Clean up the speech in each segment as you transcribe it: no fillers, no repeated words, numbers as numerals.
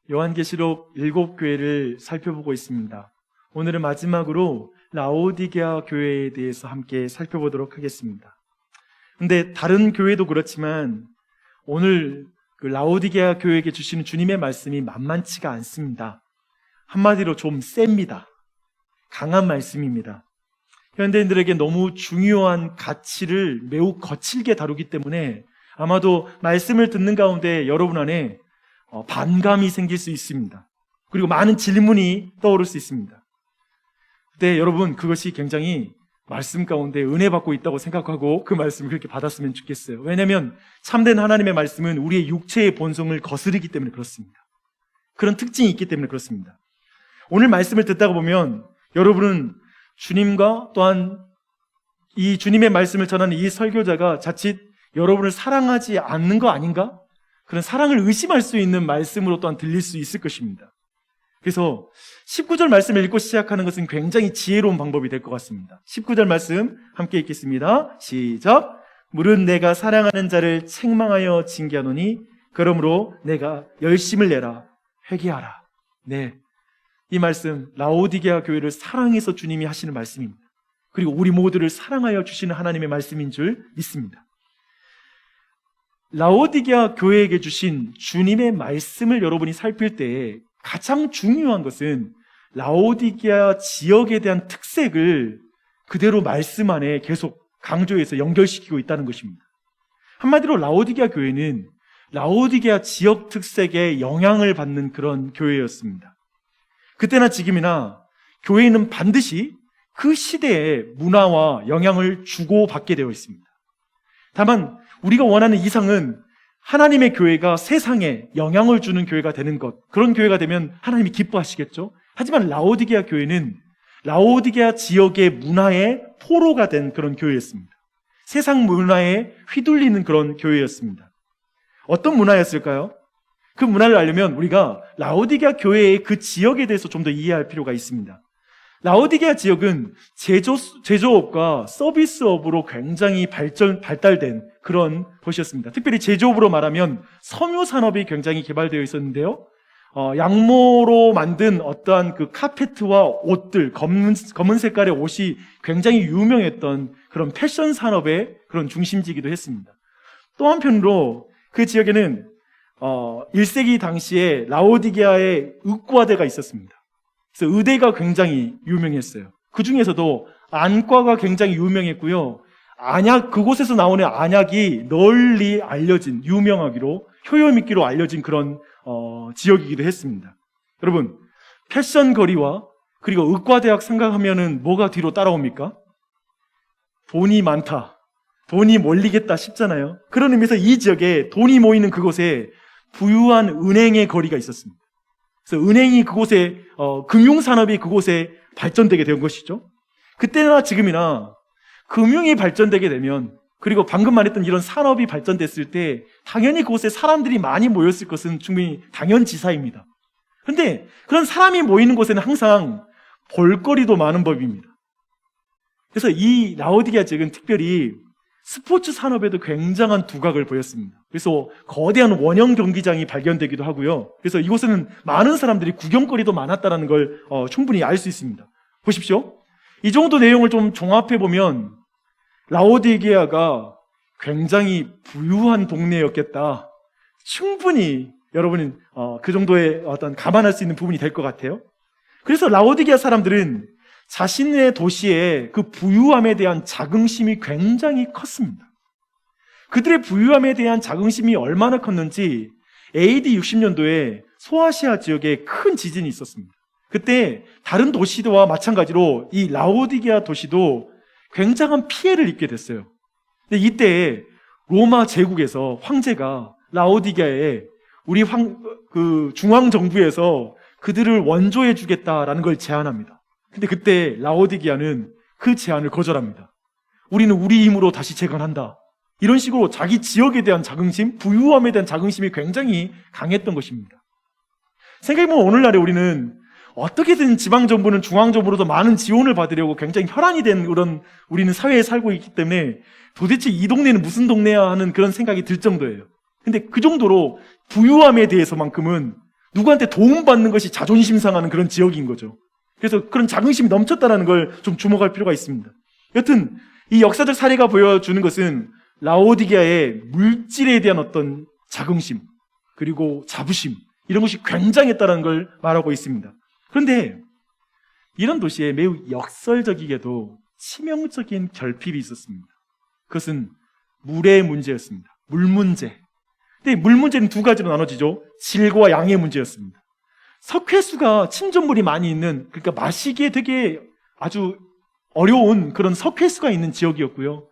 요한계시록 7교회를 살펴보고 있습니다. 오늘은 마지막으로 라오디게아 교회에 대해서 함께 살펴보도록 하겠습니다. 근데 다른 교회도 그렇지만 오늘 그 라오디게아 교회에게 주시는 주님의 말씀이 만만치가 않습니다. 한마디로 좀 셉니다. 강한 말씀입니다. 현대인들에게 너무 중요한 가치를 매우 거칠게 다루기 때문에 아마도 말씀을 듣는 가운데 여러분 안에 반감이 생길 수 있습니다. 그리고 많은 질문이 떠오를 수 있습니다. 근데 여러분, 그것이 굉장히 말씀 가운데 은혜 받고 있다고 생각하고 그 말씀을 그렇게 받았으면 좋겠어요. 왜냐하면 참된 하나님의 말씀은 우리의 육체의 본성을 거스르기 때문에 그렇습니다. 그런 특징이 있기 때문에 그렇습니다. 오늘 말씀을 듣다가 보면 여러분은 주님과 또한 이 주님의 말씀을 전하는 이 설교자가 자칫 여러분을 사랑하지 않는 거 아닌가? 그런 사랑을 의심할 수 있는 말씀으로 또한 들릴 수 있을 것입니다. 그래서 19절 말씀을 읽고 시작하는 것은 굉장히 지혜로운 방법이 될 것 같습니다. 19절 말씀 함께 읽겠습니다. 시작. 물은 내가 사랑하는 자를 책망하여 징계하노니 그러므로 내가 열심을 내라 회개하라. 네, 이 말씀 라오디게아 교회를 사랑해서 주님이 하시는 말씀입니다. 그리고 우리 모두를 사랑하여 주시는 하나님의 말씀인 줄 믿습니다. 라오디게아 교회에게 주신 주님의 말씀을 여러분이 살필 때 가장 중요한 것은 라오디게아 지역에 대한 특색을 그대로 말씀 안에 계속 강조해서 연결시키고 있다는 것입니다. 한마디로 라오디게아 교회는 라오디게아 지역 특색에 영향을 받는 그런 교회였습니다. 그때나 지금이나 교회는 반드시 그 시대의 문화와 영향을 주고받게 되어 있습니다. 다만 우리가 원하는 이상은 하나님의 교회가 세상에 영향을 주는 교회가 되는 것, 그런 교회가 되면 하나님이 기뻐하시겠죠. 하지만 라오디게아 교회는 라오디게아 지역의 문화의 포로가 된 그런 교회였습니다. 세상 문화에 휘둘리는 그런 교회였습니다. 어떤 문화였을까요? 그 문화를 알려면 우리가 라오디게아 교회의 그 지역에 대해서 좀 더 이해할 필요가 있습니다. 라오디게아 지역은 제조업과 서비스업으로 굉장히 발달된 그런 곳이었습니다. 특별히 제조업으로 말하면 섬유 산업이 굉장히 개발되어 있었는데요. 양모로 만든 어떠한 그 카페트와 옷들, 검은 색깔의 옷이 굉장히 유명했던 그런 패션 산업의 그런 중심지이기도 했습니다. 또 한편으로 그 지역에는 1세기 당시에 라오디게아의 의과대가 있었습니다. 그래서 의대가 굉장히 유명했어요. 그 중에서도 안과가 굉장히 유명했고요. 그곳에서 나오는 안약이 널리 알려진, 유명하기로, 효용있기로 알려진 그런 지역이기도 했습니다. 여러분, 패션 거리와 그리고 의과대학 생각하면은 뭐가 뒤로 따라옵니까? 돈이 많다, 돈이 몰리겠다 싶잖아요. 그런 의미에서 이 지역에 돈이 모이는 그곳에 부유한 은행의 거리가 있었습니다. 그래서 은행이 그곳에, 금융산업이 그곳에 발전되게 된 것이죠. 그때나 지금이나 금융이 발전되게 되면, 그리고 방금 말했던 이런 산업이 발전됐을 때 당연히 그곳에 사람들이 많이 모였을 것은 충분히 당연지사입니다. 그런데 그런 사람이 모이는 곳에는 항상 볼거리도 많은 법입니다. 그래서 이 라오디게아 지역은 특별히 스포츠 산업에도 굉장한 두각을 보였습니다. 그래서 거대한 원형 경기장이 발견되기도 하고요. 그래서 이곳에는 많은 사람들이 구경거리도 많았다는 걸 충분히 알 수 있습니다. 보십시오. 이 정도 내용을 좀 종합해보면 라오디게아가 굉장히 부유한 동네였겠다. 충분히 여러분이 그 정도의 어떤 감안할 수 있는 부분이 될 것 같아요. 그래서 라오디게아 사람들은 자신의 도시의 그 부유함에 대한 자긍심이 굉장히 컸습니다. 그들의 부유함에 대한 자긍심이 얼마나 컸는지 AD 60년도에 소아시아 지역에 큰 지진이 있었습니다. 그때 다른 도시와 마찬가지로 이 라오디게아 도시도 굉장한 피해를 입게 됐어요. 근데 이때 로마 제국에서 황제가 라오디게아에 우리 중앙정부에서 그들을 원조해 주겠다라는 걸 제안합니다. 근데 그때 라오디게아는 그 제안을 거절합니다. 우리는 우리 힘으로 다시 재건한다. 이런 식으로 자기 지역에 대한 자긍심, 부유함에 대한 자긍심이 굉장히 강했던 것입니다. 생각해보면 오늘날에 우리는 어떻게든 지방정부는 중앙정부로도 많은 지원을 받으려고 굉장히 혈안이 된 그런 우리는 사회에 살고 있기 때문에 도대체 이 동네는 무슨 동네야 하는 그런 생각이 들 정도예요. 근데 그 정도로 부유함에 대해서만큼은 누구한테 도움받는 것이 자존심 상하는 그런 지역인 거죠. 그래서 그런 자긍심이 넘쳤다는 걸 좀 주목할 필요가 있습니다. 여튼 이 역사적 사례가 보여주는 것은 라오디게아의 물질에 대한 어떤 자긍심 그리고 자부심 이런 것이 굉장했다는 걸 말하고 있습니다. 그런데 이런 도시에 매우 역설적이게도 치명적인 결핍이 있었습니다. 그것은 물의 문제였습니다. 물 문제. 근데 물 문제는 두 가지로 나눠지죠. 질과 양의 문제였습니다. 석회수가 침전물이 많이 있는, 그러니까 마시기에 되게 아주 어려운 그런 석회수가 있는 지역이었고요.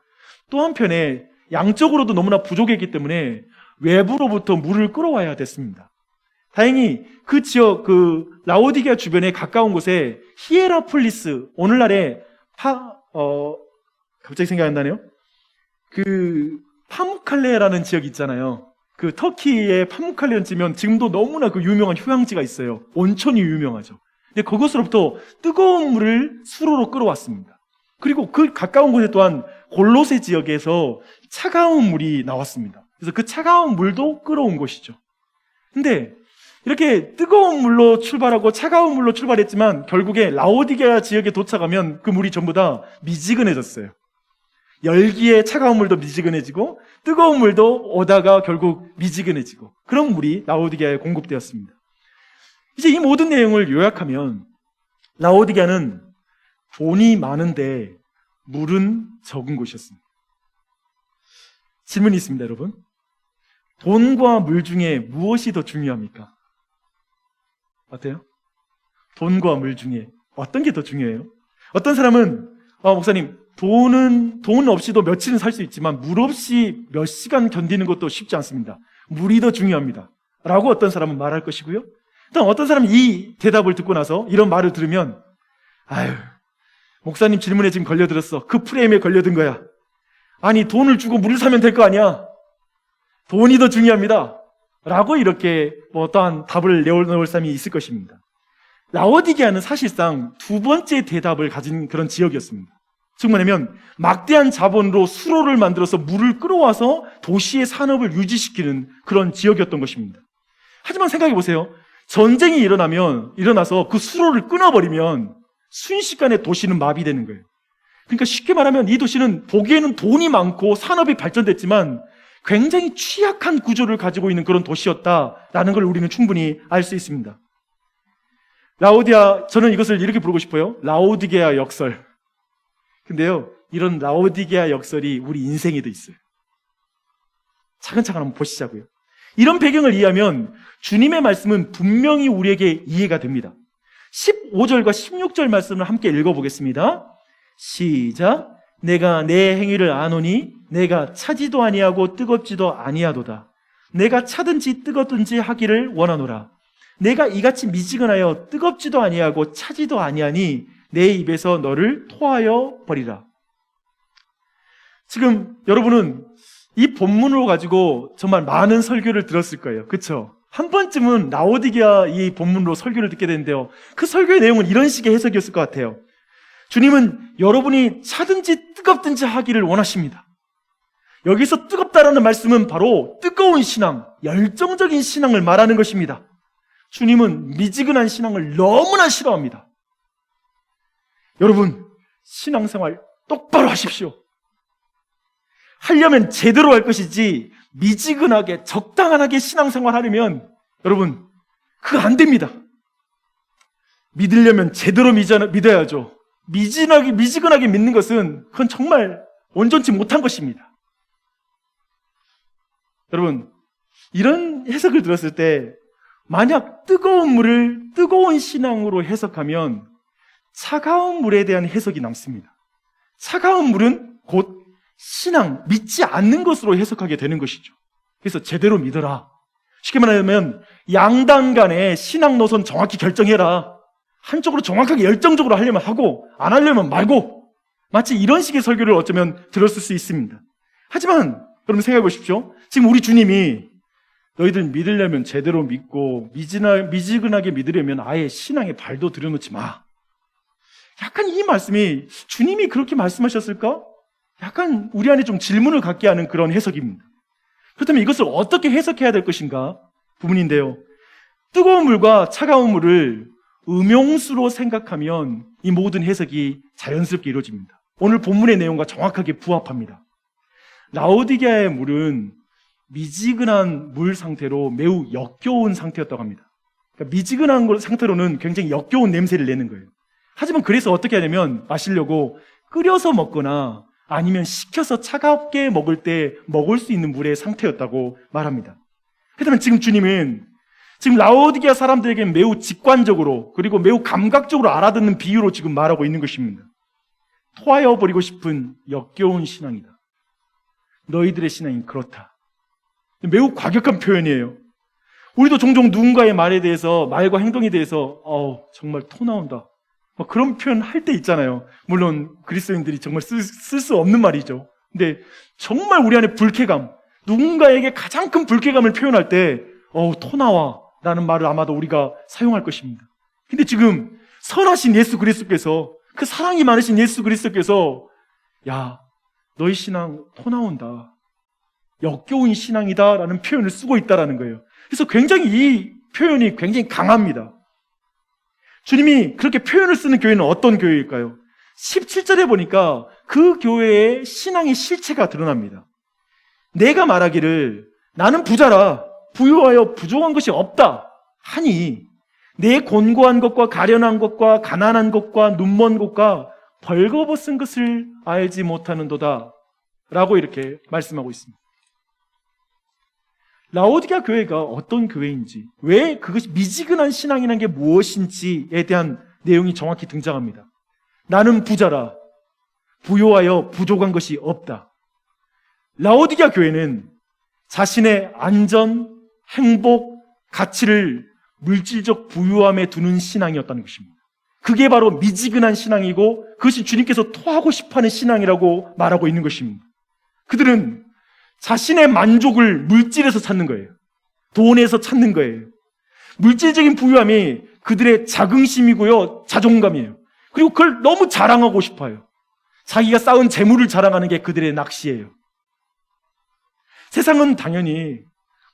또 한편에 양적으로도 너무나 부족했기 때문에 외부로부터 물을 끌어와야 됐습니다. 다행히 그 지역, 그 라오디게아 주변에 가까운 곳에 히에라폴리스, 오늘날의 갑자기 생각이 안 나네요. 그 파무칼레라는 지역 있잖아요. 그 터키의 파무칼레를 지면 지금도 너무나 그 유명한 휴양지가 있어요. 온천이 유명하죠. 근데 그곳으로부터 뜨거운 물을 수로로 끌어왔습니다. 그리고 그 가까운 곳에 또한 골로새 지역에서 차가운 물이 나왔습니다. 그래서 그 차가운 물도 끌어온 것이죠. 근데 이렇게 뜨거운 물로 출발하고 차가운 물로 출발했지만 결국에 라오디게아 지역에 도착하면 그 물이 전부 다 미지근해졌어요. 열기에 차가운 물도 미지근해지고 뜨거운 물도 오다가 결국 미지근해지고 그런 물이 라오디게아에 공급되었습니다. 이제 이 모든 내용을 요약하면 라오디게아는 돈이 많은데 물은 적은 곳이었습니다. 질문이 있습니다, 여러분. 돈과 물 중에 무엇이 더 중요합니까? 어때요? 돈과 물 중에 어떤 게 더 중요해요? 어떤 사람은 목사님, 돈 없이도 며칠은 살 수 있지만 물 없이 몇 시간 견디는 것도 쉽지 않습니다. 물이 더 중요합니다. 라고 어떤 사람은 말할 것이고요. 또 어떤 사람은 이 대답을 듣고 나서 이런 말을 들으면 아유, 목사님 질문에 지금 걸려들었어. 그 프레임에 걸려든 거야. 아니, 돈을 주고 물을 사면 될 거 아니야. 돈이 더 중요합니다. 라고 이렇게 어떠한 답을 내놓을 사람이 있을 것입니다. 라오디게아는 사실상 두 번째 대답을 가진 그런 지역이었습니다. 즉 말하면 막대한 자본으로 수로를 만들어서 물을 끌어와서 도시의 산업을 유지시키는 그런 지역이었던 것입니다. 하지만 생각해 보세요. 전쟁이 일어나서 그 수로를 끊어버리면 순식간에 도시는 마비되는 거예요. 그러니까 쉽게 말하면 이 도시는 보기에는 돈이 많고 산업이 발전됐지만 굉장히 취약한 구조를 가지고 있는 그런 도시였다라는 걸 우리는 충분히 알 수 있습니다. 저는 이것을 이렇게 부르고 싶어요. 라오디게아 역설. 근데요, 이런 라오디게아 역설이 우리 인생에도 있어요. 차근차근 한번 보시자고요. 이런 배경을 이해하면 주님의 말씀은 분명히 우리에게 이해가 됩니다. 15절과 16절 말씀을 함께 읽어보겠습니다. 시작. 내가 내 행위를 아노니 내가 차지도 아니하고 뜨겁지도 아니하도다. 내가 차든지 뜨겁든지 하기를 원하노라. 내가 이같이 미지근하여 뜨겁지도 아니하고 차지도 아니하니 내 입에서 너를 토하여 버리라. 지금 여러분은 이 본문으로 가지고 정말 많은 설교를 들었을 거예요. 그렇죠? 한 번쯤은 라오디게아 이 본문으로 설교를 듣게 되는데요. 그 설교의 내용은 이런 식의 해석이었을 것 같아요. 주님은 여러분이 차든지 뜨겁든지 하기를 원하십니다. 여기서 뜨겁다라는 말씀은 바로 뜨거운 신앙, 열정적인 신앙을 말하는 것입니다. 주님은 미지근한 신앙을 너무나 싫어합니다. 여러분, 신앙생활 똑바로 하십시오. 하려면 제대로 할 것이지 미지근하게 적당하게 신앙생활 하려면 여러분, 그거 안 됩니다. 믿으려면 제대로 믿어야죠. 미지근하게 믿는 것은 그건 정말 온전치 못한 것입니다. 여러분, 이런 해석을 들었을 때 만약 뜨거운 물을 뜨거운 신앙으로 해석하면 차가운 물에 대한 해석이 남습니다. 차가운 물은 곧 신앙, 믿지 않는 것으로 해석하게 되는 것이죠. 그래서 제대로 믿어라. 쉽게 말하면 양당 간의 신앙 노선 정확히 결정해라. 한쪽으로 정확하게 열정적으로 하려면 하고 안 하려면 말고, 마치 이런 식의 설교를 어쩌면 들었을 수 있습니다. 하지만 여러분 생각해 보십시오. 지금 우리 주님이 너희들 믿으려면 제대로 믿고 미지근하게 믿으려면 아예 신앙에 발도 들여놓지 마. 약간 이 말씀이 주님이 그렇게 말씀하셨을까? 약간 우리 안에 좀 질문을 갖게 하는 그런 해석입니다. 그렇다면 이것을 어떻게 해석해야 될 것인가? 부분인데요. 뜨거운 물과 차가운 물을 음용수로 생각하면 이 모든 해석이 자연스럽게 이루어집니다. 오늘 본문의 내용과 정확하게 부합합니다. 라오디게아의 물은 미지근한 물 상태로 매우 역겨운 상태였다고 합니다. 그러니까 미지근한 상태로는 굉장히 역겨운 냄새를 내는 거예요. 하지만 그래서 어떻게 하냐면 마시려고 끓여서 먹거나 아니면 식혀서 차갑게 먹을 때 먹을 수 있는 물의 상태였다고 말합니다. 그렇다면 지금 주님은 지금 라오디게아 사람들에게 매우 직관적으로 그리고 매우 감각적으로 알아듣는 비유로 지금 말하고 있는 것입니다. 토하여 버리고 싶은 역겨운 신앙이다. 너희들의 신앙이 그렇다. 매우 과격한 표현이에요. 우리도 종종 누군가의 말에 대해서, 말과 행동에 대해서 정말 토 나온다, 그런 표현 할 때 있잖아요. 물론 그리스도인들이 정말 쓸 수 없는 말이죠. 근데 정말 우리 안에 불쾌감, 누군가에게 가장 큰 불쾌감을 표현할 때 토 나와 라는 말을 아마도 우리가 사용할 것입니다. 근데 지금 선하신 예수 그리스도께서, 그 사랑이 많으신 예수 그리스도께서 야, 너희 신앙 토 나온다, 역겨운 신앙이다 라는 표현을 쓰고 있다라는 거예요. 그래서 굉장히 이 표현이 굉장히 강합니다. 주님이 그렇게 표현을 쓰는 교회는 어떤 교회일까요? 17절에 보니까 그 교회의 신앙의 실체가 드러납니다. 내가 말하기를 나는 부자라 부유하여 부족한 것이 없다 하니 내 곤고한 것과 가련한 것과 가난한 것과 눈먼 것과 벌거벗은 것을 알지 못하는도다 라고 이렇게 말씀하고 있습니다. 라오디게아 교회가 어떤 교회인지, 왜 그것이 미지근한 신앙이라는 게 무엇인지에 대한 내용이 정확히 등장합니다. 나는 부자라 부요하여 부족한 것이 없다. 라오디게아 교회는 자신의 안전, 행복, 가치를 물질적 부유함에 두는 신앙이었다는 것입니다. 그게 바로 미지근한 신앙이고 그것이 주님께서 토하고 싶어하는 신앙이라고 말하고 있는 것입니다. 그들은 자신의 만족을 물질에서 찾는 거예요. 돈에서 찾는 거예요. 물질적인 부유함이 그들의 자긍심이고요, 자존감이에요. 그리고 그걸 너무 자랑하고 싶어요. 자기가 쌓은 재물을 자랑하는 게 그들의 낚시예요. 세상은 당연히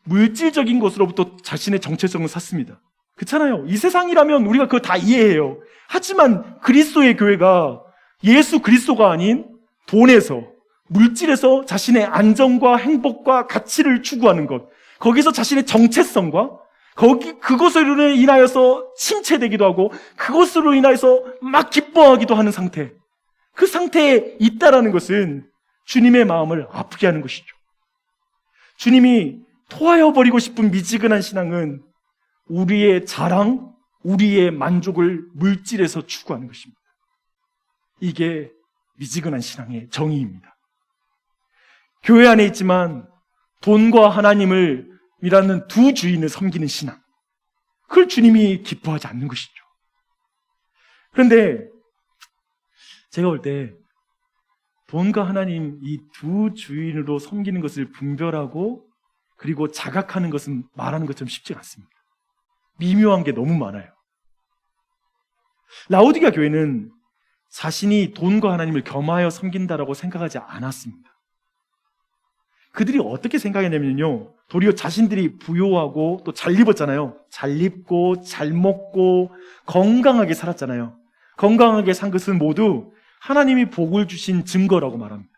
물질적인 것으로부터 자신의 정체성을 찾습니다. 그렇잖아요. 이 세상이라면 우리가 그거 다 이해해요. 하지만 그리스도의 교회가 예수 그리스도가 아닌 돈에서, 물질에서 자신의 안정과 행복과 가치를 추구하는 것, 거기서 자신의 정체성과 그것으로 인하여서 침체되기도 하고 그것으로 인하여서 막 기뻐하기도 하는 상태, 그 상태에 있다라는 것은 주님의 마음을 아프게 하는 것이죠. 주님이 토하여 버리고 싶은 미지근한 신앙은 우리의 자랑, 우리의 만족을 물질에서 추구하는 것입니다. 이게 미지근한 신앙의 정의입니다. 교회 안에 있지만 돈과 하나님을 이라는 두 주인을 섬기는 신앙, 그걸 주님이 기뻐하지 않는 것이죠. 그런데 제가 볼 때 돈과 하나님 이 두 주인으로 섬기는 것을 분별하고 그리고 자각하는 것은 말하는 것처럼 쉽지 않습니다. 미묘한 게 너무 많아요. 라오디게아 교회는 자신이 돈과 하나님을 겸하여 섬긴다라고 생각하지 않았습니다. 그들이 어떻게 생각했냐면요, 도리어 자신들이 부유하고 또 잘 입었잖아요. 잘 입고 잘 먹고 건강하게 살았잖아요. 건강하게 산 것은 모두 하나님이 복을 주신 증거라고 말합니다.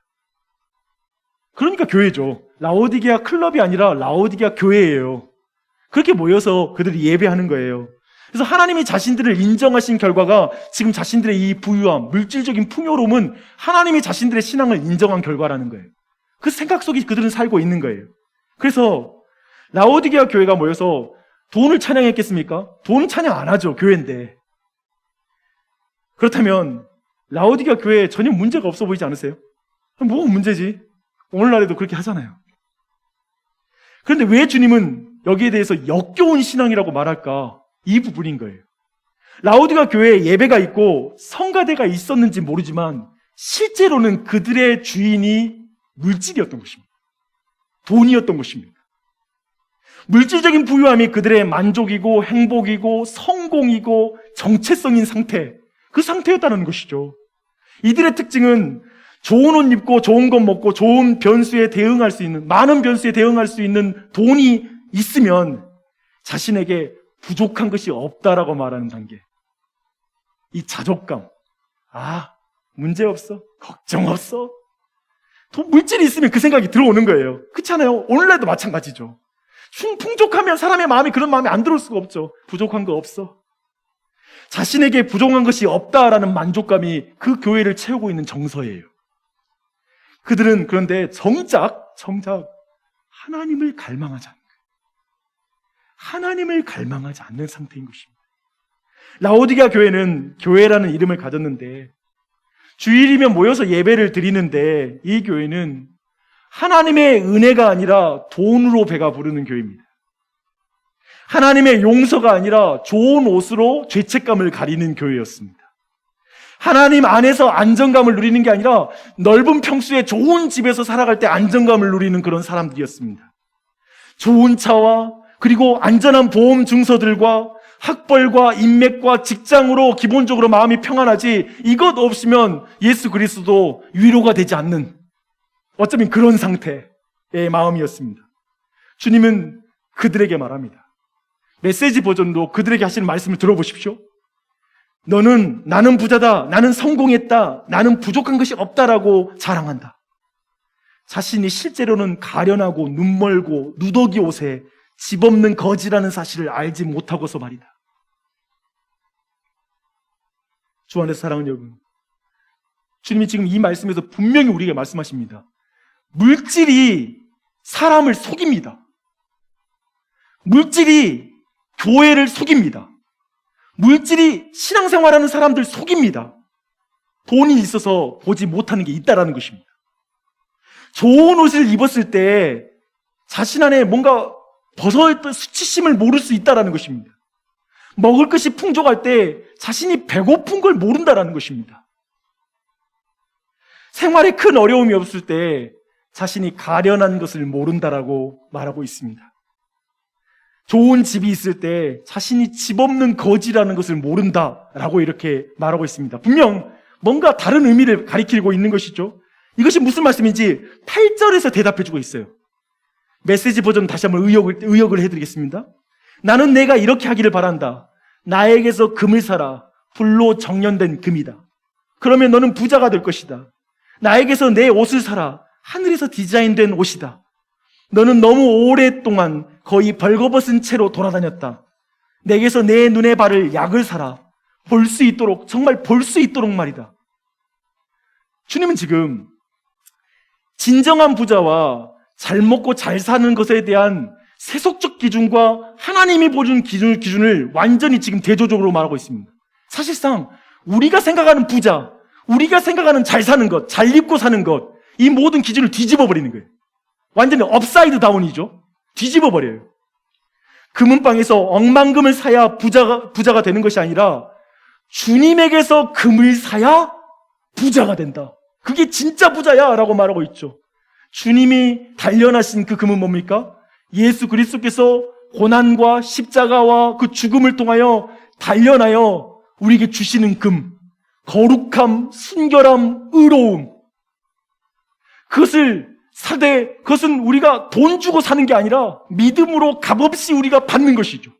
그러니까 교회죠. 라오디게아 클럽이 아니라 라오디게아 교회예요. 그렇게 모여서 그들이 예배하는 거예요. 그래서 하나님이 자신들을 인정하신 결과가 지금 자신들의 이 부유함, 물질적인 풍요로움은 하나님이 자신들의 신앙을 인정한 결과라는 거예요. 그 생각 속에 그들은 살고 있는 거예요. 그래서 라오디게아 교회가 모여서 돈을 찬양했겠습니까? 돈 찬양 안 하죠, 교회인데. 그렇다면 라오디게아 교회에 전혀 문제가 없어 보이지 않으세요? 뭐가 문제지? 오늘날에도 그렇게 하잖아요. 그런데 왜 주님은 여기에 대해서 역겨운 신앙이라고 말할까? 이 부분인 거예요. 라오디게아 교회에 예배가 있고 성가대가 있었는지 모르지만 실제로는 그들의 주인이 물질이었던 것입니다. 돈이었던 것입니다. 물질적인 부유함이 그들의 만족이고 행복이고 성공이고 정체성인 상태, 그 상태였다는 것이죠. 이들의 특징은 좋은 옷 입고 좋은 것 먹고 좋은 변수에 대응할 수 있는, 많은 변수에 대응할 수 있는 돈이 있으면 자신에게 부족한 것이 없다라고 말하는 단계. 이 자족감. 문제 없어. 걱정 없어. 돈, 물질이 있으면 그 생각이 들어오는 거예요. 그렇잖아요. 오늘날도 마찬가지죠. 풍족하면 사람의 마음이 그런 마음이 안 들어올 수가 없죠. 부족한 거 없어. 자신에게 부족한 것이 없다라는 만족감이 그 교회를 채우고 있는 정서예요. 그들은 그런데 정작 하나님을 갈망하지 않는 거예요. 하나님을 갈망하지 않는 상태인 것입니다. 라오디게아 교회는 교회라는 이름을 가졌는데 주일이면 모여서 예배를 드리는데 이 교회는 하나님의 은혜가 아니라 돈으로 배가 부르는 교회입니다. 하나님의 용서가 아니라 좋은 옷으로 죄책감을 가리는 교회였습니다. 하나님 안에서 안정감을 누리는 게 아니라 넓은 평수에 좋은 집에서 살아갈 때 안정감을 누리는 그런 사람들이었습니다. 좋은 차와 그리고 안전한 보험 증서들과 학벌과 인맥과 직장으로 기본적으로 마음이 평안하지, 이것 없으면 예수 그리스도 위로가 되지 않는, 어쩌면 그런 상태의 마음이었습니다. 주님은 그들에게 말합니다. 메시지 버전으로 그들에게 하시는 말씀을 들어보십시오. 나는 부자다, 나는 성공했다, 나는 부족한 것이 없다라고 자랑한다. 자신이 실제로는 가련하고 눈멀고 누더기 옷에 집 없는 거지라는 사실을 알지 못하고서 말이다. 주 안에서 사랑하는 여러분, 주님이 지금 이 말씀에서 분명히 우리에게 말씀하십니다. 물질이 사람을 속입니다. 물질이 교회를 속입니다. 물질이 신앙생활하는 사람들 속입니다. 돈이 있어서 보지 못하는 게 있다라는 것입니다. 좋은 옷을 입었을 때 자신 안에 뭔가 벗어있던 수치심을 모를 수 있다라는 것입니다. 먹을 것이 풍족할 때 자신이 배고픈 걸 모른다라는 것입니다. 생활에 큰 어려움이 없을 때 자신이 가련한 것을 모른다라고 말하고 있습니다. 좋은 집이 있을 때 자신이 집 없는 거지라는 것을 모른다라고 이렇게 말하고 있습니다. 분명 뭔가 다른 의미를 가리키고 있는 것이죠. 이것이 무슨 말씀인지 8절에서 대답해주고 있어요. 메시지 버전 다시 한번 의역을 해드리겠습니다. 나는 내가 이렇게 하기를 바란다. 나에게서 금을 사라. 불로 정련된 금이다. 그러면 너는 부자가 될 것이다. 나에게서 내 옷을 사라. 하늘에서 디자인된 옷이다. 너는 너무 오랫동안 거의 벌거벗은 채로 돌아다녔다. 내게서 내 눈에 바를 약을 사라. 볼 수 있도록, 정말 볼 수 있도록 말이다. 주님은 지금 진정한 부자와 잘 먹고 잘 사는 것에 대한 세속적 기준과 하나님이 보여준 기준을 완전히 지금 대조적으로 말하고 있습니다. 사실상 우리가 생각하는 부자, 우리가 생각하는 잘 사는 것, 잘 입고 사는 것, 이 모든 기준을 뒤집어 버리는 거예요. 완전히 업사이드 다운이죠. 뒤집어 버려요. 금은방에서 억만금을 사야 부자가 되는 것이 아니라 주님에게서 금을 사야 부자가 된다. 그게 진짜 부자야 라고 말하고 있죠. 주님이 단련하신 그 금은 뭡니까? 예수 그리스도께서 고난과 십자가와 그 죽음을 통하여 단련하여 우리에게 주시는 금, 거룩함, 순결함, 의로움. 그것은 우리가 돈 주고 사는 게 아니라 믿음으로 값없이 우리가 받는 것이죠.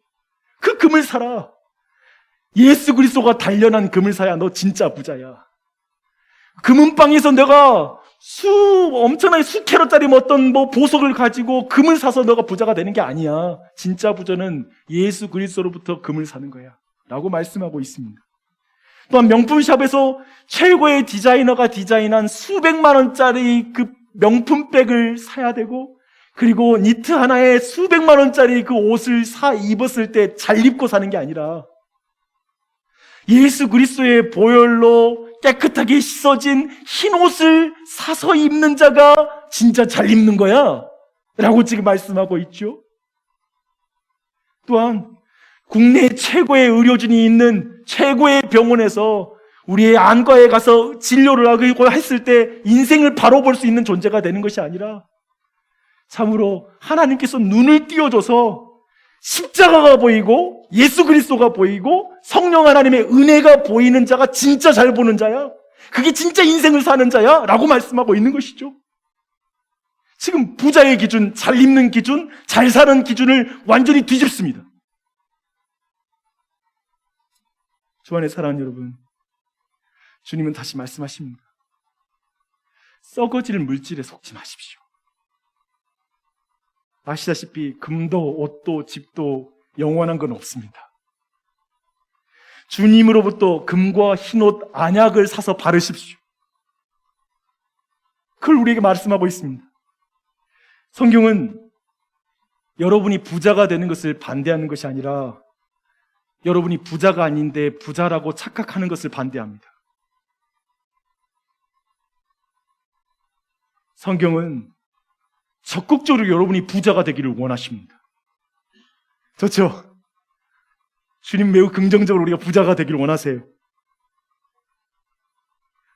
그 금을 사라. 예수 그리스도가 단련한 금을 사야 너 진짜 부자야. 금은방에서 내가 엄청나게 수캐럿짜리 어떤 보석을 가지고 금을 사서 너가 부자가 되는 게 아니야. 진짜 부자는 예수 그리스도로부터 금을 사는 거야 라고 말씀하고 있습니다. 또한 명품샵에서 최고의 디자이너가 디자인한 수백만 원짜리 그 명품백을 사야 되고, 그리고 니트 하나에 수백만 원짜리 그 옷을 입었을 때 잘 입고 사는 게 아니라 예수 그리스도의 보혈로 깨끗하게 씻어진 흰 옷을 사서 입는 자가 진짜 잘 입는 거야 라고 지금 말씀하고 있죠. 또한 국내 최고의 의료진이 있는 최고의 병원에서 우리의 안과에 가서 진료를 하고 했을 때 인생을 바로 볼 수 있는 존재가 되는 것이 아니라 참으로 하나님께서 눈을 띄워줘서 십자가가 보이고 예수 그리스도가 보이고 성령 하나님의 은혜가 보이는 자가 진짜 잘 보는 자야. 그게 진짜 인생을 사는 자야 라고 말씀하고 있는 것이죠. 지금 부자의 기준, 잘 입는 기준, 잘 사는 기준을 완전히 뒤집습니다. 주 안에 사랑하는 여러분, 주님은 다시 말씀하십니다. 썩어질 물질에 속지 마십시오. 아시다시피 금도 옷도 집도 영원한 건 없습니다. 주님으로부터 금과 흰옷 안약을 사서 바르십시오. 그걸 우리에게 말씀하고 있습니다. 성경은 여러분이 부자가 되는 것을 반대하는 것이 아니라 여러분이 부자가 아닌데 부자라고 착각하는 것을 반대합니다. 성경은 적극적으로 여러분이 부자가 되기를 원하십니다. 좋죠? 주님 매우 긍정적으로 우리가 부자가 되기를 원하세요.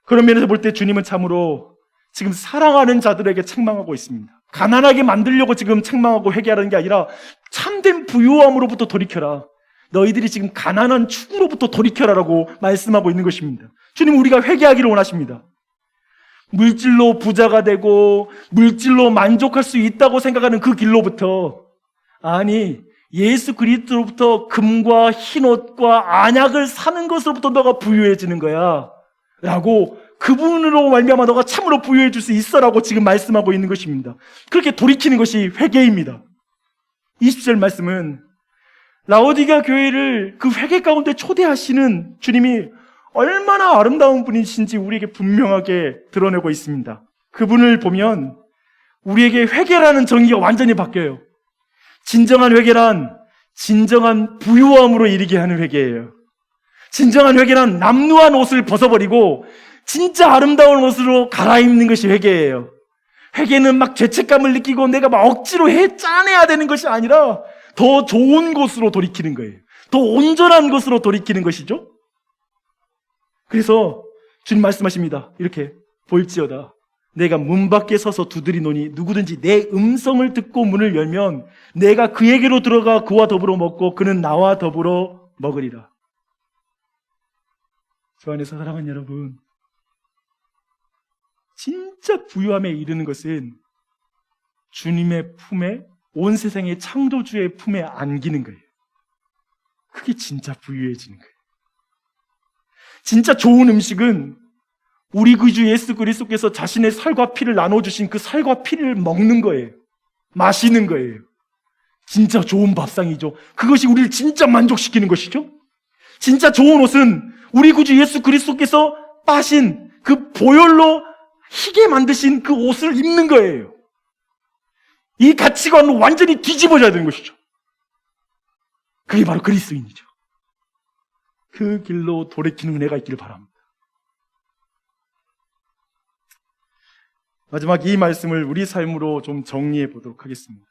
그런 면에서 볼 때 주님은 참으로 지금 사랑하는 자들에게 책망하고 있습니다. 가난하게 만들려고 지금 책망하고 회개하는 게 아니라 참된 부유함으로부터 돌이켜라. 너희들이 지금 가난한 축으로부터 돌이켜라라고 말씀하고 있는 것입니다. 주님은 우리가 회개하기를 원하십니다. 물질로 부자가 되고 물질로 만족할 수 있다고 생각하는 그 길로부터, 아니 예수 그리스도로부터 금과 흰옷과 안약을 사는 것으로부터 너가 부유해지는 거야 라고, 그분으로 말미암아 너가 참으로 부유해질 수 있어라고 지금 말씀하고 있는 것입니다. 그렇게 돌이키는 것이 회개입니다. 20절 말씀은 라오디게아 교회를 그 회개 가운데 초대하시는 주님이 얼마나 아름다운 분이신지 우리에게 분명하게 드러내고 있습니다. 그분을 보면 우리에게 회개라는 정의가 완전히 바뀌어요. 진정한 회개란 진정한 부유함으로 이르게 하는 회개예요. 진정한 회개란 남루한 옷을 벗어버리고 진짜 아름다운 옷으로 갈아입는 것이 회개예요. 회개는 막 죄책감을 느끼고 내가 막 억지로 짜내야 되는 것이 아니라 더 좋은 곳으로 돌이키는 거예요. 더 온전한 곳으로 돌이키는 것이죠. 그래서 주님 말씀하십니다. 이렇게 볼지어다 내가 문 밖에 서서 두드리노니 누구든지 내 음성을 듣고 문을 열면 내가 그에게로 들어가 그와 더불어 먹고 그는 나와 더불어 먹으리라. 주 안에서 사랑하는 여러분, 진짜 부유함에 이르는 것은 주님의 품에, 온 세상의 창조주의 품에 안기는 거예요. 그게 진짜 부유해지는 거예요. 진짜 좋은 음식은 우리 구주 예수 그리스도께서 자신의 살과 피를 나눠주신 그 살과 피를 먹는 거예요. 마시는 거예요. 진짜 좋은 밥상이죠. 그것이 우리를 진짜 만족시키는 것이죠. 진짜 좋은 옷은 우리 구주 예수 그리스도께서 빠신 그 보혈로 희게 만드신 그 옷을 입는 거예요. 이 가치관은 완전히 뒤집어져야 되는 것이죠. 그게 바로 그리스도인이죠. 그 길로 돌이키는 은혜가 있기를 바랍니다. 마지막 이 말씀을 우리 삶으로 좀 정리해 보도록 하겠습니다.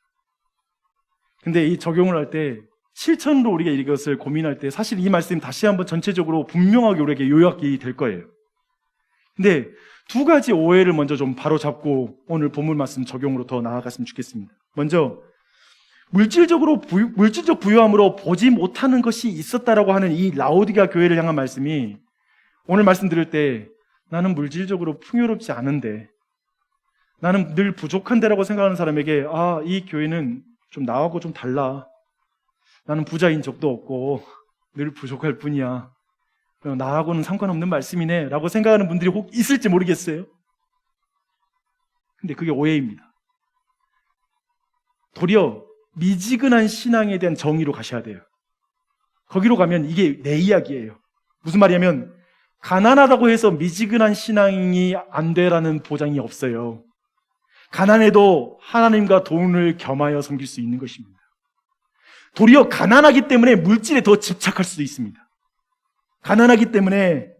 근데 이 적용을 할 때, 실천으로 우리가 이것을 고민할 때 사실 이 말씀 다시 한번 전체적으로 분명하게 우리에게 요약이 될 거예요. 근데 두 가지 오해를 먼저 좀 바로잡고 오늘 본문 말씀 적용으로 더 나아갔으면 좋겠습니다. 먼저 물질적 부유함으로 보지 못하는 것이 있었다라고 하는 이 라오디게아 교회를 향한 말씀이, 오늘 말씀 들을 때 나는 물질적으로 풍요롭지 않은데, 나는 늘 부족한데라고 생각하는 사람에게 이 교회는 좀 나하고 좀 달라. 나는 부자인 적도 없고 늘 부족할 뿐이야. 나하고는 상관없는 말씀이네 라고 생각하는 분들이 혹 있을지 모르겠어요. 근데 그게 오해입니다. 도리어 미지근한 신앙에 대한 정의로 가셔야 돼요. 거기로 가면 이게 내 이야기예요. 무슨 말이냐면 가난하다고 해서 미지근한 신앙이 안 되라는 보장이 없어요. 가난해도 하나님과 돈을 겸하여 섬길 수 있는 것입니다. 도리어 가난하기 때문에 물질에 더 집착할 수도 있습니다. 가난하기 때문에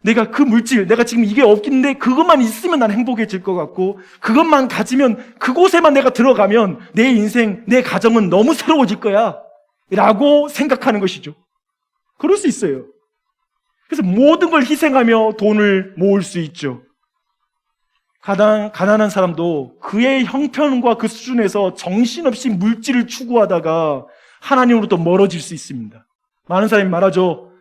내가 그 물질, 내가 지금 이게 없긴데 그것만 있으면 난 행복해질 것 같고, 그것만 가지면, 그곳에만 내가 들어가면 내 인생, 내 가정은 너무 새로워질 거야 라고 생각하는 것이죠. 그럴 수 있어요. 그래서 모든 걸 희생하며 돈을 모을 수 있죠. 가난한 사람도 그의 형편과 그 수준에서 정신없이 물질을 추구하다가 하나님으로부터 멀어질 수 있습니다. 많은 사람이 말하죠.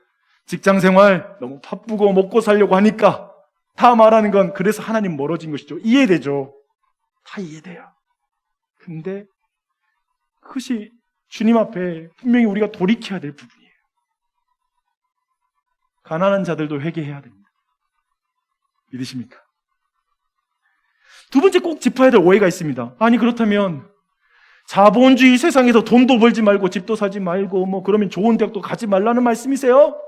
직장 생활 너무 바쁘고 먹고 살려고 하니까. 다 말하는 건 그래서 하나님 멀어진 것이죠. 이해되죠. 다 이해돼요. 근데 그것이 주님 앞에 분명히 우리가 돌이켜야 될 부분이에요. 가난한 자들도 회개해야 됩니다. 믿으십니까? 두 번째 꼭 짚어야 될 오해가 있습니다. 아니 그렇다면 자본주의 세상에서 돈도 벌지 말고 집도 사지 말고 그러면 좋은 대학도 가지 말라는 말씀이세요?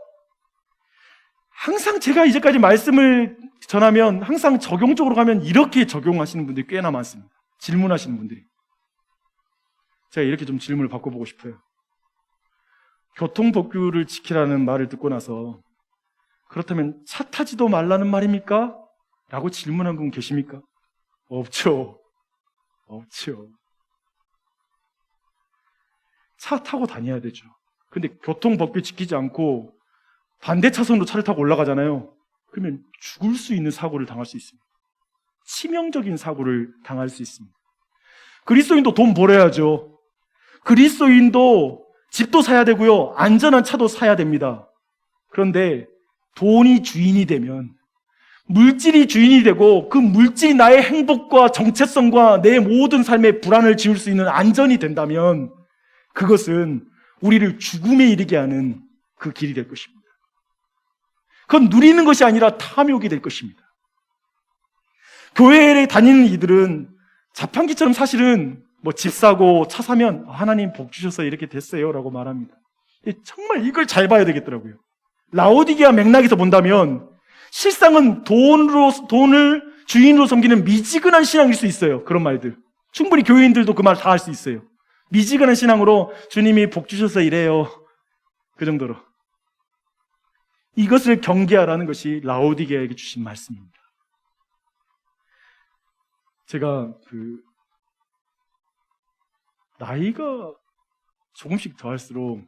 항상 제가 이제까지 말씀을 전하면 항상 적용적으로 가면 이렇게 적용하시는 분들이 꽤나 많습니다. 질문하시는 분들이. 제가 이렇게 좀 질문을 바꿔보고 싶어요. 교통법규를 지키라는 말을 듣고 나서 그렇다면 차 타지도 말라는 말입니까? 라고 질문한 분 계십니까? 없죠. 없죠. 차 타고 다녀야 되죠. 근데 교통법규 지키지 않고 반대 차선으로 차를 타고 올라가잖아요. 그러면 죽을 수 있는 사고를 당할 수 있습니다. 치명적인 사고를 당할 수 있습니다. 그리스도인도 돈 벌어야죠. 그리스도인도 집도 사야 되고요. 안전한 차도 사야 됩니다. 그런데 돈이 주인이 되면 물질이 주인이 되고 그 물질이 나의 행복과 정체성과 내 모든 삶의 불안을 지울 수 있는 안전이 된다면 그것은 우리를 죽음에 이르게 하는 그 길이 될 것입니다. 그건 누리는 것이 아니라 탐욕이 될 것입니다. 교회에 다니는 이들은 자판기처럼 사실은 집 사고 차 사면 하나님 복 주셔서 이렇게 됐어요 라고 말합니다. 정말 이걸 잘 봐야 되겠더라고요. 라오디게아 맥락에서 본다면 실상은 돈을 주인으로 섬기는 미지근한 신앙일 수 있어요. 그런 말들. 충분히 교회인들도 그 말 다 할 수 있어요. 미지근한 신앙으로 주님이 복 주셔서 이래요. 그 정도로. 이것을 경계하라는 것이 라오디게아에게 주신 말씀입니다. 제가 나이가 조금씩 더할수록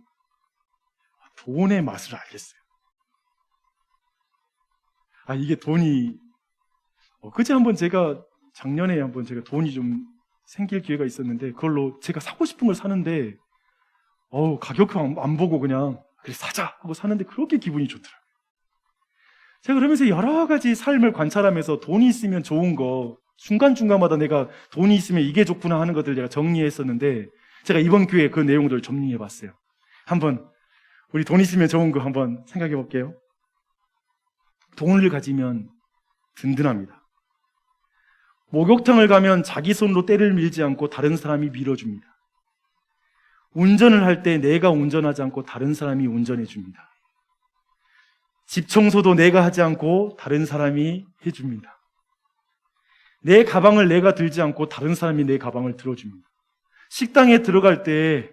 돈의 맛을 알겠어요. 이게 돈이 그제 작년에 한번 제가 돈이 좀 생길 기회가 있었는데 그걸로 제가 사고 싶은 걸 사는데 가격표 안 보고 그냥 그래 사자 하고 사는데 그렇게 기분이 좋더라고요. 제가 그러면서 여러 가지 삶을 관찰하면서 돈이 있으면 좋은 거 중간중간마다 내가 돈이 있으면 이게 좋구나 하는 것들 제가 정리했었는데 제가 이번 기회에 그 내용들을 정리해봤어요. 한번 우리 돈 있으면 좋은 거 한번 생각해 볼게요. 돈을 가지면 든든합니다. 목욕탕을 가면 자기 손으로 때를 밀지 않고 다른 사람이 밀어줍니다. 운전을 할 때 내가 운전하지 않고 다른 사람이 운전해 줍니다. 집 청소도 내가 하지 않고 다른 사람이 해줍니다. 내 가방을 내가 들지 않고 다른 사람이 내 가방을 들어줍니다. 식당에 들어갈 때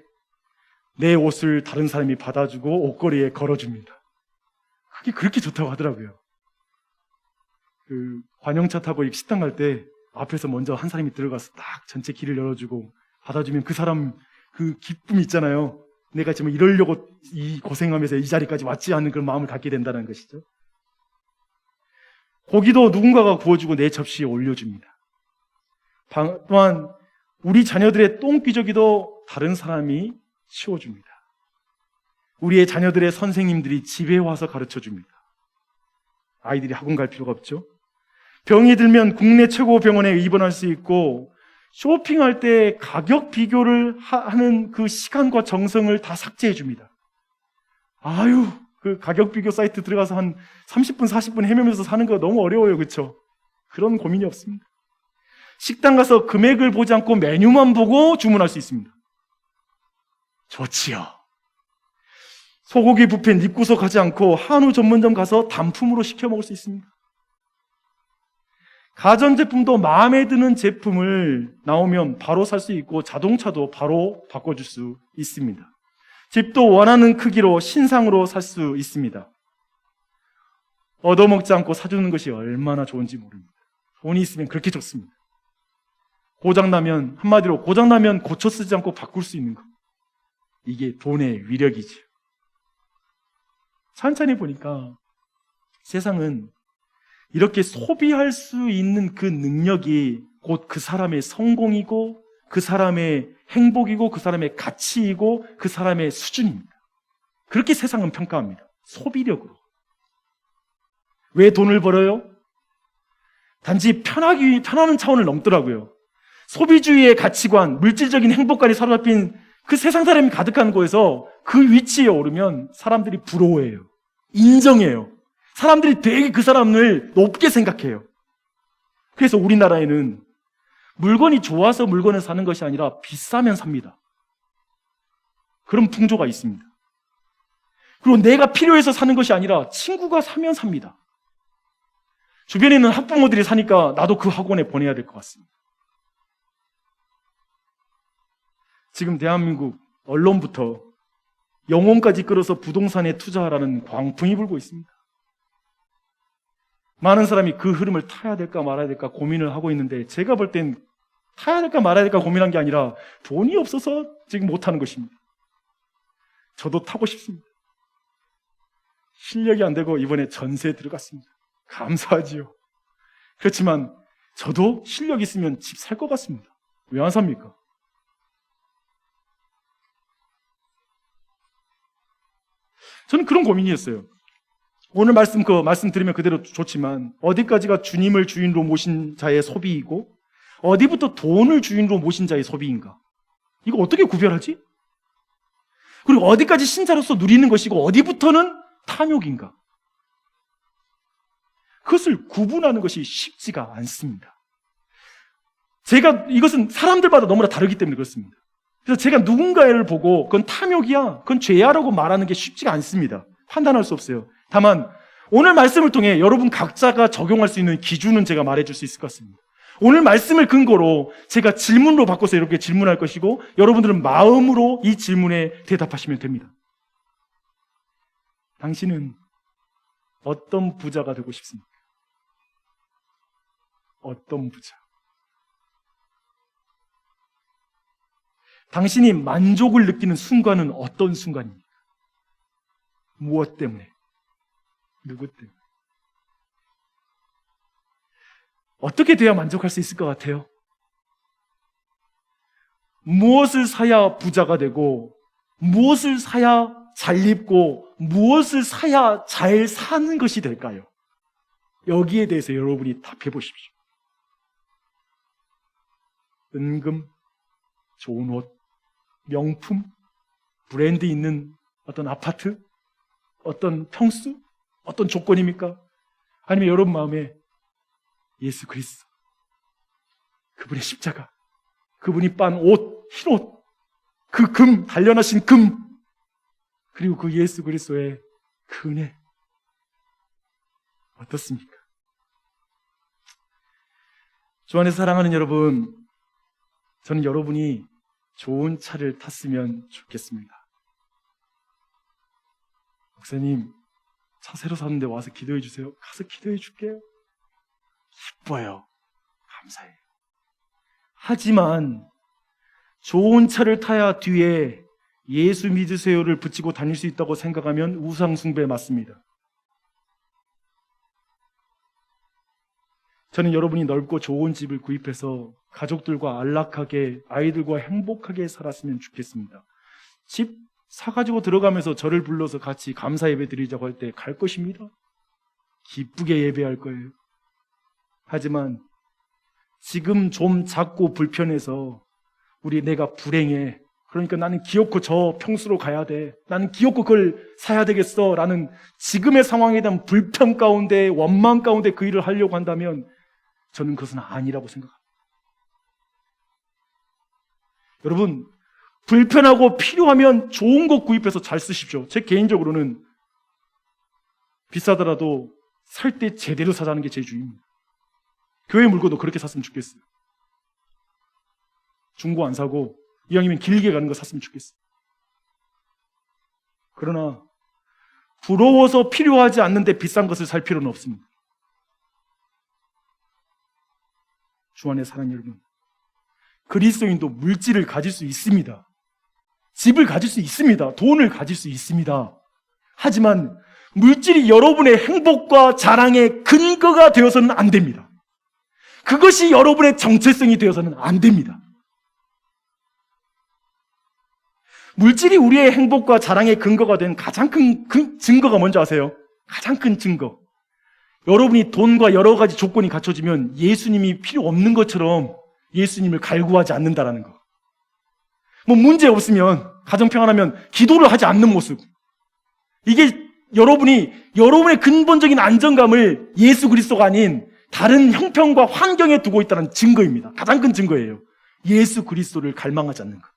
내 옷을 다른 사람이 받아주고 옷걸이에 걸어줍니다. 그게 그렇게 좋다고 하더라고요. 관용차 타고 식당 갈 때 앞에서 먼저 한 사람이 들어가서 딱 전체 길을 열어주고 받아주면 그 사람 그 기쁨이 있잖아요. 내가 지금 이러려고 이 고생하면서 이 자리까지 왔지 않는 그런 마음을 갖게 된다는 것이죠. 고기도 누군가가 구워주고 내 접시에 올려줍니다. 또한 우리 자녀들의 똥기저귀도 다른 사람이 치워줍니다. 우리의 자녀들의 선생님들이 집에 와서 가르쳐줍니다. 아이들이 학원 갈 필요가 없죠. 병이 들면 국내 최고 병원에 입원할 수 있고 쇼핑할 때 가격 비교를 하는 그 시간과 정성을 다 삭제해 줍니다. 그 가격 비교 사이트 들어가서 한 30분, 40분 헤매면서 사는 거 너무 어려워요. 그렇죠? 그런 고민이 없습니다. 식당 가서 금액을 보지 않고 메뉴만 보고 주문할 수 있습니다. 좋지요. 소고기 뷔페 입구석 가지 않고 한우 전문점 가서 단품으로 시켜 먹을 수 있습니다. 가전제품도 마음에 드는 제품을 나오면 바로 살 수 있고 자동차도 바로 바꿔줄 수 있습니다. 집도 원하는 크기로 신상으로 살 수 있습니다. 얻어먹지 않고 사주는 것이 얼마나 좋은지 모릅니다. 돈이 있으면 그렇게 좋습니다. 한마디로 고장나면 고쳐 쓰지 않고 바꿀 수 있는 것. 이게 돈의 위력이죠. 천천히 보니까 세상은 이렇게 소비할 수 있는 그 능력이 곧 그 사람의 성공이고 그 사람의 행복이고 그 사람의 가치이고 그 사람의 수준입니다. 그렇게 세상은 평가합니다. 소비력으로. 왜 돈을 벌어요? 단지 편하는 차원을 넘더라고요. 소비주의의 가치관, 물질적인 행복관이 사로잡힌 그 세상 사람이 가득한 곳에서 그 위치에 오르면 사람들이 부러워해요. 인정해요. 사람들이 되게 그 사람을 높게 생각해요. 그래서 우리나라에는 물건이 좋아서 물건을 사는 것이 아니라 비싸면 삽니다. 그런 풍조가 있습니다. 그리고 내가 필요해서 사는 것이 아니라 친구가 사면 삽니다. 주변에 있는 학부모들이 사니까 나도 그 학원에 보내야 될 것 같습니다. 지금 대한민국 언론부터 영혼까지 끌어서 부동산에 투자하라는 광풍이 불고 있습니다. 많은 사람이 그 흐름을 타야 될까 말아야 될까 고민을 하고 있는데 제가 볼 땐 타야 될까 말아야 될까 고민한 게 아니라 돈이 없어서 지금 못하는 것입니다. 저도 타고 싶습니다. 실력이 안 되고 이번에 전세에 들어갔습니다. 감사하지요. 그렇지만 저도 실력 있으면 집 살 것 같습니다. 왜 안 삽니까? 저는 그런 고민이었어요. 오늘 말씀 들으면 그대로 좋지만 어디까지가 주님을 주인으로 모신 자의 소비이고 어디부터 돈을 주인으로 모신 자의 소비인가? 이거 어떻게 구별하지? 그리고 어디까지 신자로서 누리는 것이고 어디부터는 탐욕인가? 그것을 구분하는 것이 쉽지가 않습니다. 이것은 사람들마다 너무나 다르기 때문에 그렇습니다. 그래서 제가 누군가를 보고 그건 탐욕이야, 그건 죄야라고 말하는 게 쉽지가 않습니다. 판단할 수 없어요. 다만 오늘 말씀을 통해 여러분 각자가 적용할 수 있는 기준은 제가 말해줄 수 있을 것 같습니다. 오늘 말씀을 근거로 제가 질문으로 바꿔서 이렇게 질문할 것이고 여러분들은 마음으로 이 질문에 대답하시면 됩니다. 당신은 어떤 부자가 되고 싶습니까? 어떤 부자? 당신이 만족을 느끼는 순간은 어떤 순간입니까? 무엇 때문에? 누구 때문에? 어떻게 돼야 만족할 수 있을 것 같아요? 무엇을 사야 부자가 되고, 무엇을 사야 잘 입고, 무엇을 사야 잘 사는 것이 될까요? 여기에 대해서 여러분이 답해 보십시오. 은금, 좋은 옷, 명품, 브랜드 있는 어떤 아파트, 어떤 평수, 어떤 조건입니까? 아니면 여러분 마음에 예수 그리스도, 그분의 십자가, 그분이 빤 옷, 흰 옷, 그 금, 단련하신 금, 그리고 그 예수 그리스도의 그 은혜, 어떻습니까? 주 안에서 사랑하는 여러분, 저는 여러분이 좋은 차를 탔으면 좋겠습니다. 목사님, 차 새로 샀는데 와서 기도해 주세요. 가서 기도해 줄게요. 기뻐요. 감사해요. 하지만 좋은 차를 타야 뒤에 예수 믿으세요를 붙이고 다닐 수 있다고 생각하면 우상숭배에 맞습니다. 저는 여러분이 넓고 좋은 집을 구입해서 가족들과 안락하게, 아이들과 행복하게 살았으면 좋겠습니다. 집 사가지고 들어가면서 저를 불러서 같이 감사 예배 드리자고 할 때 갈 것입니다. 기쁘게 예배할 거예요. 하지만 지금 좀 작고 불편해서 내가 불행해. 그러니까 나는 기어코 저 평수로 가야 돼. 나는 기어코 그걸 사야 되겠어. 라는 지금의 상황에 대한 불편 가운데, 원망 가운데 그 일을 하려고 한다면 저는 그것은 아니라고 생각합니다. 여러분, 불편하고 필요하면 좋은 것 구입해서 잘 쓰십시오. 제 개인적으로는 비싸더라도 살 때 제대로 사자는 게 제 주의입니다. 교회 물건도 그렇게 샀으면 좋겠어요. 중고 안 사고 이왕이면 길게 가는 거 샀으면 좋겠어요. 그러나 부러워서 필요하지 않는데 비싼 것을 살 필요는 없습니다. 주 안의 사랑 여러분, 그리스도인도 물질을 가질 수 있습니다. 집을 가질 수 있습니다. 돈을 가질 수 있습니다. 하지만 물질이 여러분의 행복과 자랑의 근거가 되어서는 안 됩니다. 그것이 여러분의 정체성이 되어서는 안 됩니다. 물질이 우리의 행복과 자랑의 근거가 된 가장 큰 증거가 뭔지 아세요? 가장 큰 증거. 여러분이 돈과 여러 가지 조건이 갖춰지면 예수님이 필요 없는 것처럼 예수님을 갈구하지 않는다라는 거. 뭐 문제 없으면, 가정평안하면 기도를 하지 않는 모습. 이게 여러분의 근본적인 안정감을 예수 그리스도가 아닌 다른 형편과 환경에 두고 있다는 증거입니다. 가장 큰 증거예요. 예수 그리스도를 갈망하지 않는 것.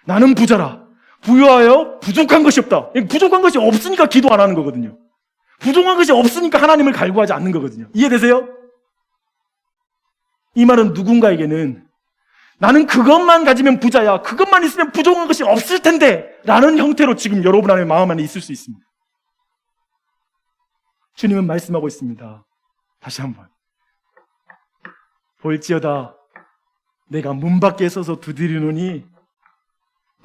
나는 부자라. 부유하여 부족한 것이 없다. 부족한 것이 없으니까 기도 안 하는 거거든요. 부족한 것이 없으니까 하나님을 갈구하지 않는 거거든요. 이해되세요? 이 말은 누군가에게는 나는 그것만 가지면 부자야, 그것만 있으면 부족한 것이 없을 텐데 라는 형태로 지금 여러분 안에 마음 안에 있을 수 있습니다. 주님은 말씀하고 있습니다. 다시 한번. 볼지어다 내가 문 밖에 서서 두드리노니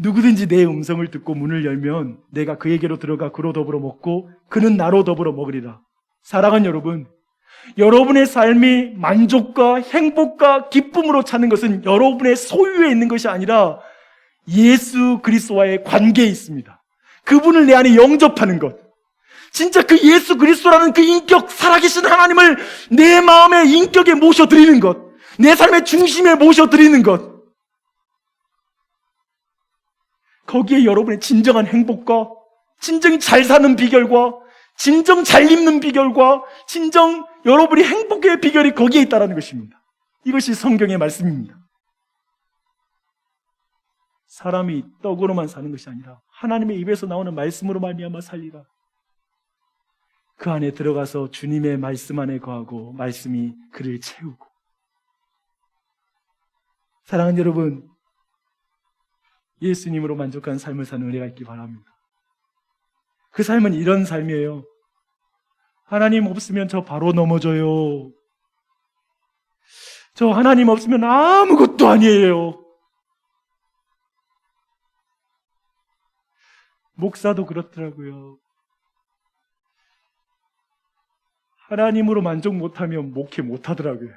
누구든지 내 음성을 듣고 문을 열면 내가 그에게로 들어가 그로 더불어 먹고 그는 나로 더불어 먹으리라. 사랑하는 여러분, 여러분의 삶이 만족과 행복과 기쁨으로 차는 것은 여러분의 소유에 있는 것이 아니라 예수 그리스도와의 관계에 있습니다. 그분을 내 안에 영접하는 것. 진짜 그 예수 그리스도라는 그 인격, 살아계신 하나님을 내 마음의 인격에 모셔드리는 것. 내 삶의 중심에 모셔드리는 것. 거기에 여러분의 진정한 행복과 진정 잘 사는 비결과 진정 잘 입는 비결과 진정 여러분이 행복의 비결이 거기에 있다는 것입니다. 이것이 성경의 말씀입니다. 사람이 떡으로만 사는 것이 아니라 하나님의 입에서 나오는 말씀으로 말미암아 살리라. 그 안에 들어가서 주님의 말씀 안에 거하고 말씀이 그를 채우고. 사랑하는 여러분, 예수님으로 만족한 삶을 사는 은혜가 있기 바랍니다. 그 삶은 이런 삶이에요. 하나님 없으면 저 바로 넘어져요. 저 하나님 없으면 아무것도 아니에요. 목사도 그렇더라고요. 하나님으로 만족 못하면 목회 못하더라고요.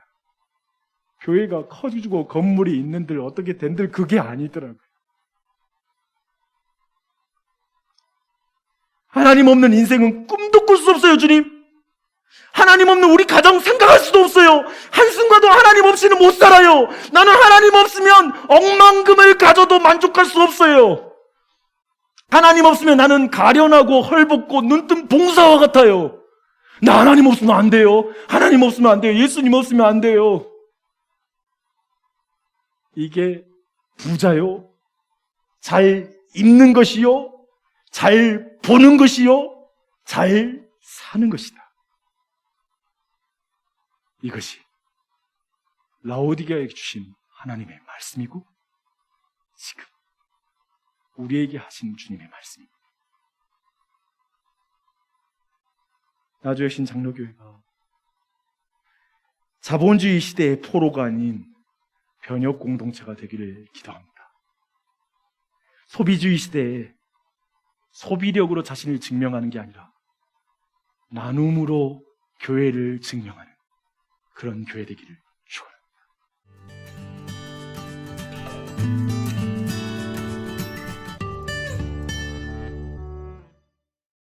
교회가 커지고 건물이 있는들 어떻게 된들 그게 아니더라고요. 하나님 없는 인생은 꿈도 꿀 수 없어요, 주님. 하나님 없는 우리 가정 생각할 수도 없어요. 한순간도 하나님 없이는 못 살아요. 나는 하나님 없으면 억만금을 가져도 만족할 수 없어요. 하나님 없으면 나는 가련하고 헐벗고 눈뜬 봉사와 같아요. 나 하나님 없으면 안 돼요. 하나님 없으면 안 돼요. 예수님 없으면 안 돼요. 이게 부자요? 잘 입는 것이요? 잘 보는 것이요? 잘 사는 것이다. 이것이 라오디게아에게 주신 하나님의 말씀이고 지금 우리에게 하신 주님의 말씀입니다. 나주혁신 장로교회가 자본주의 시대의 포로가 아닌 변혁 공동체가 되기를 기도합니다. 소비주의 시대에 소비력으로 자신을 증명하는 게 아니라 나눔으로 교회를 증명하는 그런 교회 되기를 축원합니다.